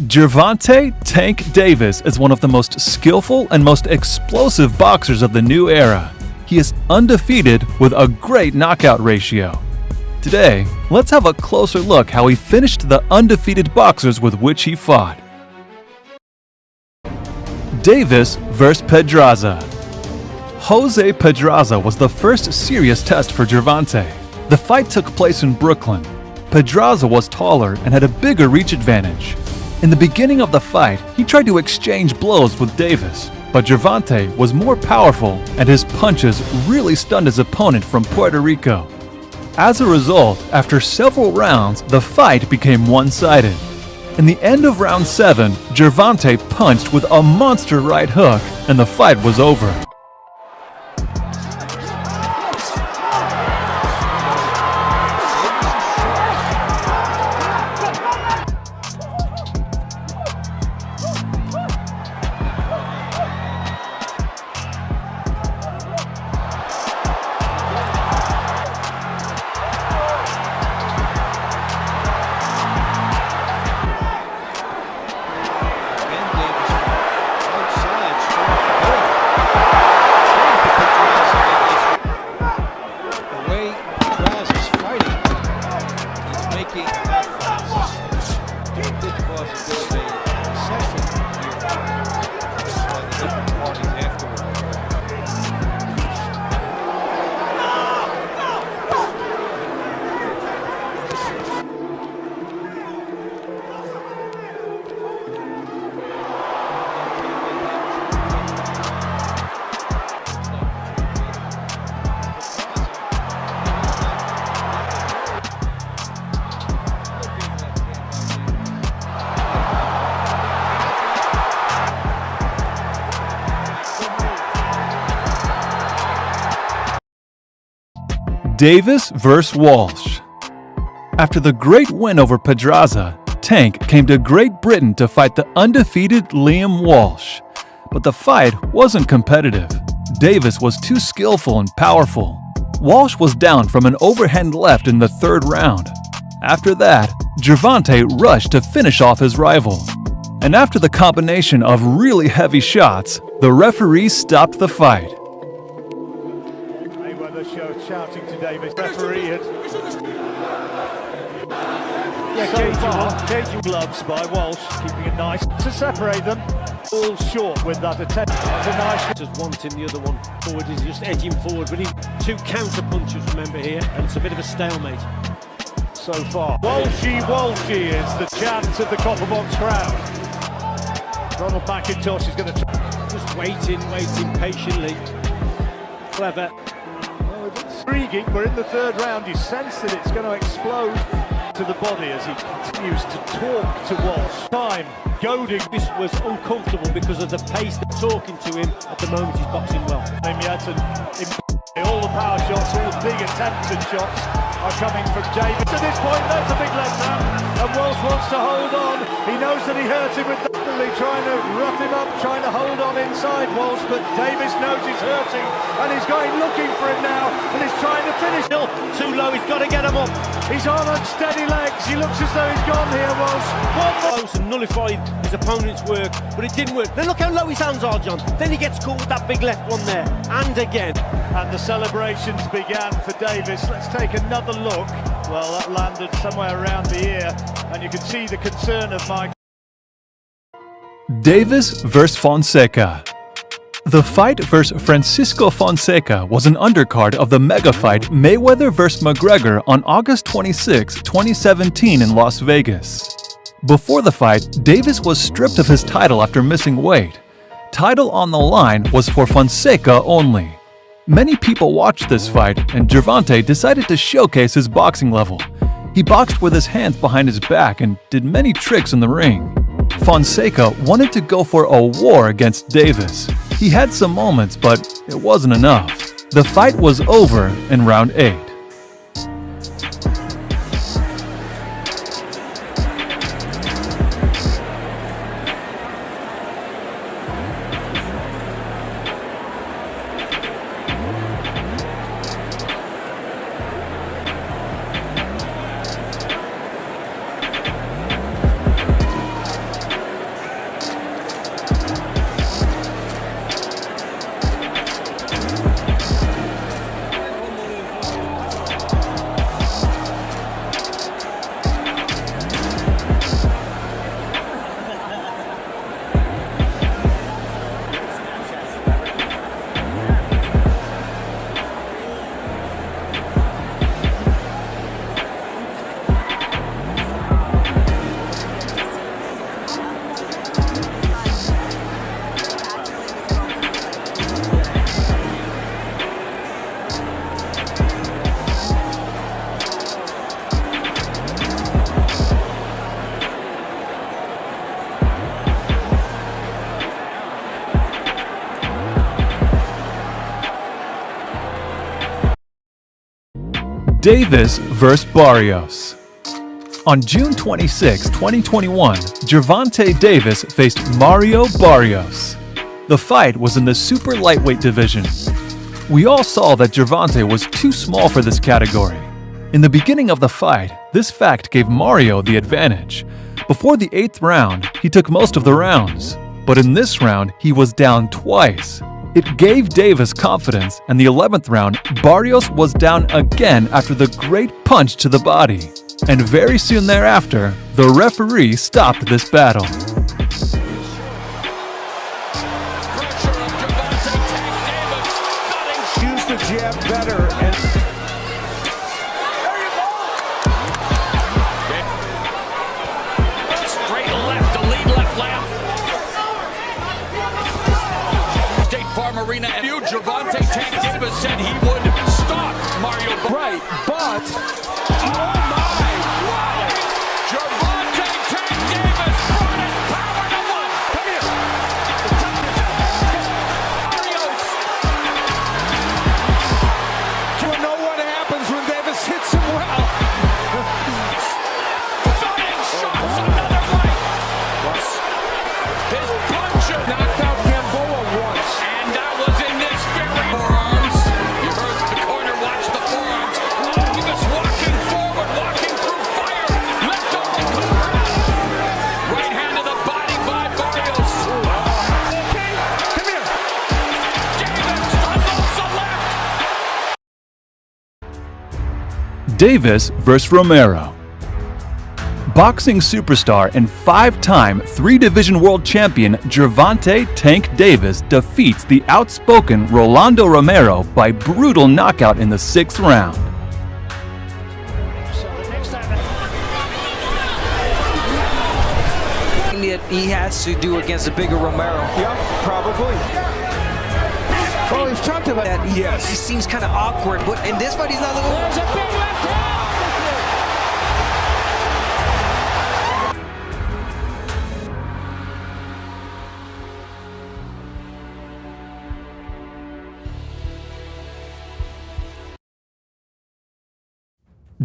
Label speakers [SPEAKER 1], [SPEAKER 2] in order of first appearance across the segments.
[SPEAKER 1] Gervonta "Tank" Davis is one of the most skillful and most explosive boxers of the new era. He is undefeated with a great knockout ratio. Today, let's have a closer look how he finished the undefeated boxers with which he fought. Davis vs. Pedraza. Jose Pedraza was the first serious test for Gervonta. The fight took place in Brooklyn. Pedraza was taller and had a bigger reach advantage. In the beginning of the fight, he tried to exchange blows with Davis, but Gervonta was more powerful and his punches really stunned his opponent from Puerto Rico. As a result, after several rounds, the fight became one-sided. In the end of round 7, Gervonta punched with a monster right hook and the fight was over. Davis vs. Walsh. After the great win over Pedraza, Tank came to Great Britain to fight the undefeated Liam Walsh. But the fight wasn't competitive. Davis was too skillful and powerful. Walsh was down from an overhand left in the 3rd round. After that, Gervonta rushed to finish off his rival. And after the combination of really heavy shots, the referee stopped the fight.
[SPEAKER 2] Shouting to Davis, referee had caging gloves by Walsh, keeping it nice to separate them. All short with that attempt. It's a nice
[SPEAKER 3] just wanting the other one forward, is just edging forward, but he 2 counter punches, remember here, and it's a bit of a stalemate
[SPEAKER 2] so far. Walshy is the chant of the Copperbox crowd. Ronald McIntosh is going to
[SPEAKER 3] just waiting patiently. Clever.
[SPEAKER 2] Intriguing. We're in the 3rd round. You sense that it's going to explode to the body as he continues to talk to Walsh. Time goading.
[SPEAKER 3] This was uncomfortable because of the pace they're talking to him at the moment. He's boxing well.
[SPEAKER 2] All the power shots, all the big attempted shots are coming from Davis. At this point, that's a big left hand, and Walsh wants to hold on. He knows that he hurt him with that. Trying to rough him up, trying to hold on inside Walsh, but Davis knows he's hurting and he's going looking for him now and he's trying to finish.
[SPEAKER 3] Still too low, he's got to get him up.
[SPEAKER 2] He's on unsteady legs, he looks as though he's gone here, Walsh.
[SPEAKER 3] Close and nullified his opponent's work, but it didn't work. Then look how low his hands are, John. Then he gets caught with that big left one there, and again.
[SPEAKER 2] And the celebrations began for Davis. Let's take another look. Well, that landed somewhere around the ear, and you can see the concern of Mike.
[SPEAKER 1] Davis vs. Fonseca. The fight versus Francisco Fonseca was an undercard of the mega fight Mayweather vs. McGregor on August 26, 2017 in Las Vegas. Before the fight, Davis was stripped of his title after missing weight. Title on the line was for Fonseca only. Many people watched this fight, and Gervonta decided to showcase his boxing level. He boxed with his hands behind his back and did many tricks in the ring. Fonseca wanted to go for a war against Davis. He had some moments, but it wasn't enough. The fight was over in round 8. Davis vs. Barrios. On June 26, 2021, Gervonta Davis faced Mario Barrios. The fight was in the super lightweight division. We all saw that Gervonta was too small for this category. In the beginning of the fight, this fact gave Mario the advantage. Before the 8th round, he took most of the rounds. But in this round, he was down twice. It gave Davis confidence, and the 11th round, Barrios was down again after the great punch to the body. And very soon thereafter, the referee stopped this battle.
[SPEAKER 2] Use the jab better and
[SPEAKER 4] straight left, the lead left lamp. State Farm Arena and Gervonta Davis said he would stop Mario.
[SPEAKER 2] right, but
[SPEAKER 4] Oh my! Gervonta Davis brought his power to one.
[SPEAKER 2] come here.
[SPEAKER 4] Barrios.
[SPEAKER 2] You know what happens when Davis hits him well.
[SPEAKER 4] Flying shots, another right. His punch
[SPEAKER 2] Knocked out Gamboa once.
[SPEAKER 4] and that was in this very forearms. You heard the corner, watch the forearms. Davis walking forward, walking through fire. Left hook to cover. Right hand to the body by Barrios.
[SPEAKER 2] Okay, come here.
[SPEAKER 4] Davis stumbles the left.
[SPEAKER 1] Davis vs. Romero. Boxing superstar and 5-time 3-division world champion Gervonta "Tank" Davis defeats the outspoken Rolando Romero by brutal knockout in the 6th round.
[SPEAKER 2] So the next time
[SPEAKER 5] that he has to do against a bigger Romero.
[SPEAKER 2] yeah, probably. Well, he's talked about
[SPEAKER 5] That he
[SPEAKER 2] yes.
[SPEAKER 5] seems kind of awkward, but in this fight he's not looking.
[SPEAKER 2] There's a big left hand.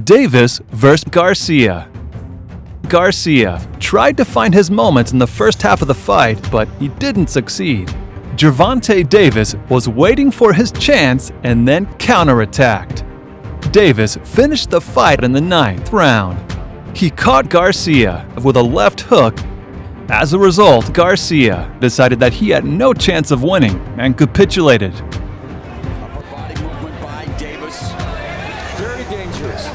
[SPEAKER 1] Davis vs. Garcia. Garcia tried to find his moments in the first half of the fight, but he didn't succeed. Gervonta Davis was waiting for his chance and then counterattacked. Davis finished the fight in the 9th round. He caught Garcia with a left hook. As a result, Garcia decided that he had no chance of winning and capitulated.
[SPEAKER 4] Upper body movement by Davis.
[SPEAKER 2] Very dangerous.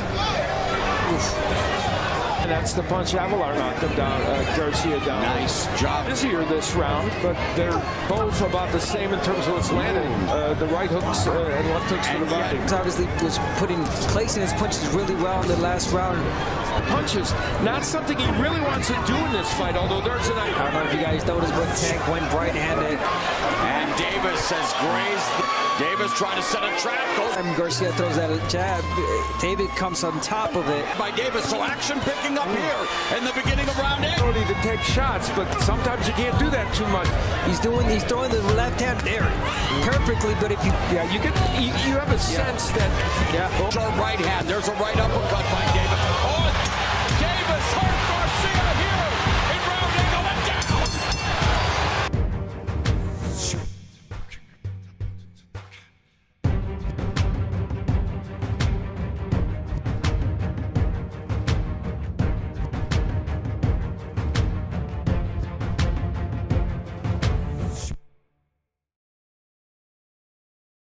[SPEAKER 2] And that's the punch Avalar knocked him down, Garcia down.
[SPEAKER 4] Nice job.
[SPEAKER 2] Busier this round, but they're both about the same in terms of what's landing. The right hooks and left hooks to the body.
[SPEAKER 5] He's obviously was placing his punches really well in the last round.
[SPEAKER 2] Punches, not something he really wants to do in this fight, although there's an
[SPEAKER 5] I don't know if you guys noticed, but Tank went right-handed.
[SPEAKER 4] And Davis has grazed. Davis trying to set a trap. Goes
[SPEAKER 5] And Garcia throws that jab. David comes on top of it.
[SPEAKER 4] by Davis. So action picking up here in the beginning of round 8.
[SPEAKER 2] ability to take shots, but sometimes you can't do that too much.
[SPEAKER 5] He's throwing the left hand there perfectly, but if you
[SPEAKER 2] Yeah, you have a sense that
[SPEAKER 4] There's a right hand. There's a right uppercut by Davis.